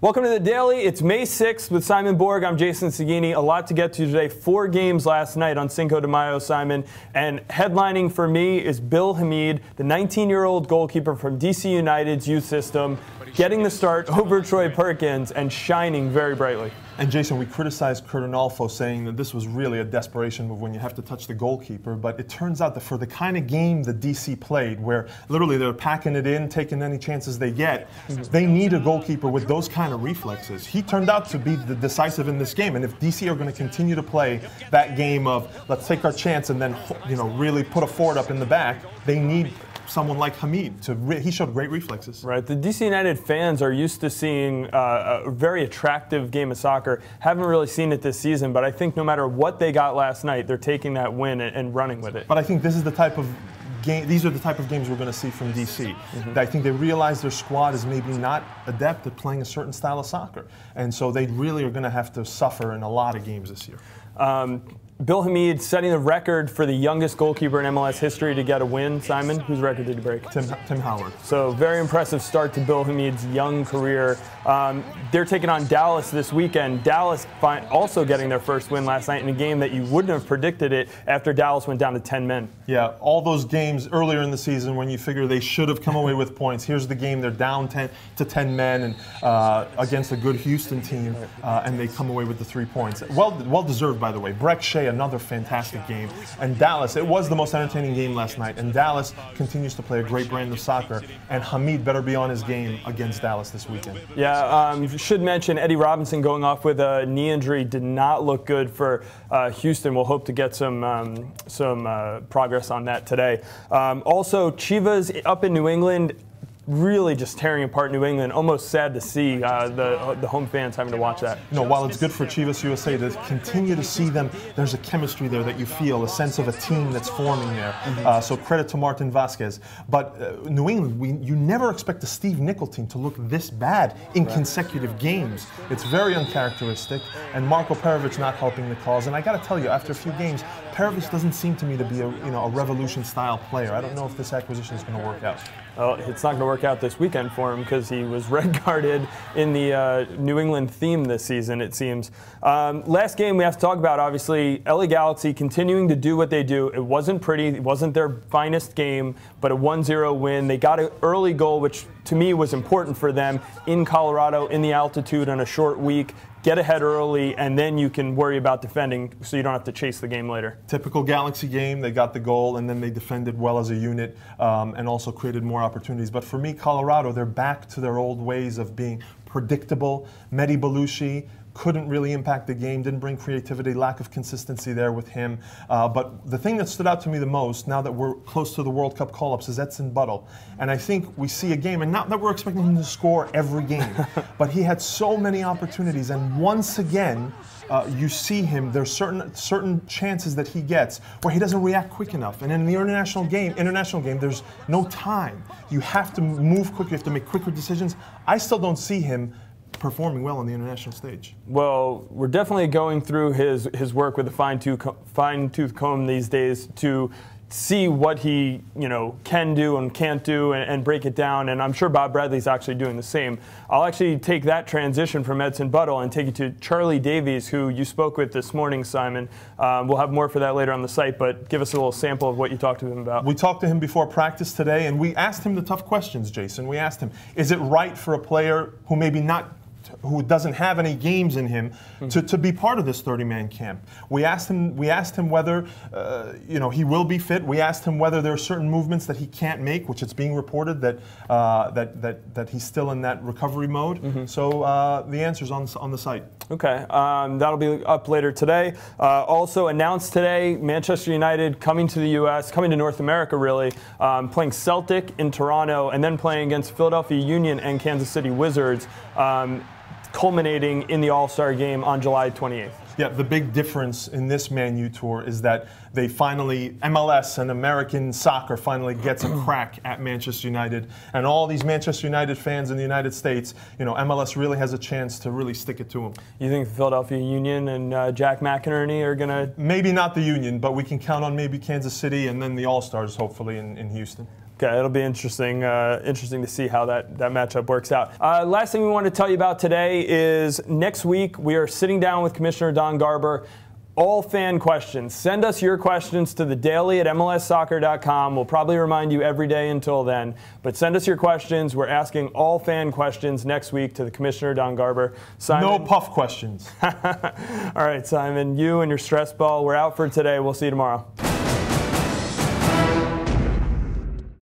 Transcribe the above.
Welcome to The Daily. It's May 6th with Simon Borg. I'm Jason Segini. A lot to get to today. 4 games last night on Cinco de Mayo, Simon. And headlining for me is Bill Hamid, the 19-year-old goalkeeper from DC United's youth system, getting the start over Troy Perkins and shining very brightly. And Jason, we criticized Curt Onalfo saying that this was really a desperation move when you have to touch the goalkeeper, but it turns out that for the kind of game that DC played, where literally they're packing it in, taking any chances they get, they need a goalkeeper with those kind of reflexes. He turned out to be the decisive in this game, and if DC are going to continue to play that game of let's take our chance and then really put a forward up in the back, they need someone like Hamid. He showed great reflexes. Right. The DC United fans are used to seeing a very attractive game of soccer. Haven't really seen it this season, but I think no matter what they got last night, they're taking that win and running with it. But I think this is the type of game, these are the type of games we're going to see from DC. I think they realize their squad is maybe not adept at playing a certain style of soccer. And so they really are going to have to suffer in a lot of games this year. Bill Hamid setting the record for the youngest goalkeeper in MLS history to get a win. Simon, whose record did he break? Tim Howard. So very impressive start to Bill Hamid's young career. They're taking on Dallas this weekend. Dallas also getting their first win last night in a game that you wouldn't have predicted it after Dallas went down to 10 men. Yeah, all those games earlier in the season when you figure they should have come away with points. Here's the game, they're down 10 to 10 men and against a good Houston team, and they come away with the 3 points. Well deserved, by the way. Breck Shea, another fantastic game. And Dallas, it was the most entertaining game last night, and Dallas continues to play a great brand of soccer, and Hamid better be on his game against Dallas this weekend. Yeah, should mention Eddie Robinson going off with a knee injury did not look good for Houston. We'll hope to get some progress on that today. Also, Chivas up in New England, really just tearing apart New England. Almost sad to see the home fans having to watch that. While it's good for Chivas USA to continue to see them, there's a chemistry there that you feel, a sense of a team that's forming there. So credit to Martin Vasquez. But New England, you never expect the Steve Nicol team to look this bad in consecutive games. It's very uncharacteristic, and Marko Perovic not helping the cause. And I got to tell you, after a few games, Perovic doesn't seem to me to be a Revolution-style player. I don't know if this acquisition is going to work out. Well, it's not going to work out this weekend for him because he was red-carded in the New England theme this season, it seems. Last game we have to talk about, obviously, LA Galaxy continuing to do what they do. It wasn't pretty. It wasn't their finest game, but a 1-0 win. They got an early goal, which to me was important for them in Colorado, in the altitude on a short week. Get ahead early, and then you can worry about defending so you don't have to chase the game later. Typical Galaxy game. They got the goal, and then they defended well as a unit and also created more opportunities. But for me, Colorado, they're back to their old ways of being predictable. Mehdi Belushi couldn't really impact the game, didn't bring creativity, lack of consistency there with him. But the thing that stood out to me the most, now that we're close to the World Cup call-ups, is Edson Buttle. And I think we see a game, and not that we're expecting him to score every game, but he had so many opportunities, and once again, you see him, there's certain chances that he gets where he doesn't react quick enough. And in the international game, there's no time. You have to move quicker, you have to make quicker decisions. I still don't see him performing well on the international stage. Well, we're definitely going through his work with a fine-tooth comb these days to see what he can do and can't do and break it down, and I'm sure Bob Bradley's actually doing the same. I'll actually take that transition from Edson Buttle and take it to Charlie Davies, who you spoke with this morning, Simon. We'll have more for that later on the site, but give us a little sample of what you talked to him about. We talked to him before practice today, and we asked him the tough questions, Jason. We asked him, is it right for a player who doesn't have any games in him to be part of this 30-man camp? We asked him whether he will be fit. We asked him whether there are certain movements that he can't make, which it's being reported that that he's still in that recovery mode. So the answer's on the site. Okay, that'll be up later today. Also announced today, Manchester United coming to the U.S., coming to North America really, playing Celtic in Toronto, and then playing against Philadelphia Union and Kansas City Wizards, culminating in the All-Star game on July 28th. Yeah, the big difference in this Man U tour is that they finally, MLS and American soccer finally gets a crack at Manchester United. And all these Manchester United fans in the United States, MLS really has a chance to really stick it to them. You think the Philadelphia Union and Jack McInerney are going to... Maybe not the Union, but we can count on maybe Kansas City and then the All-Stars, hopefully, in Houston. Okay, it'll be interesting. Interesting to see how that matchup works out. Last thing we want to tell you about today is next week we are sitting down with Commissioner Don Garber. All fan questions. Send us your questions to thedaily@mlssoccer.com. We'll probably remind you every day until then. But send us your questions. We're asking all fan questions next week to the Commissioner, Don Garber. Simon. No puff questions. All right, Simon, you and your stress ball, we're out for today. We'll see you tomorrow.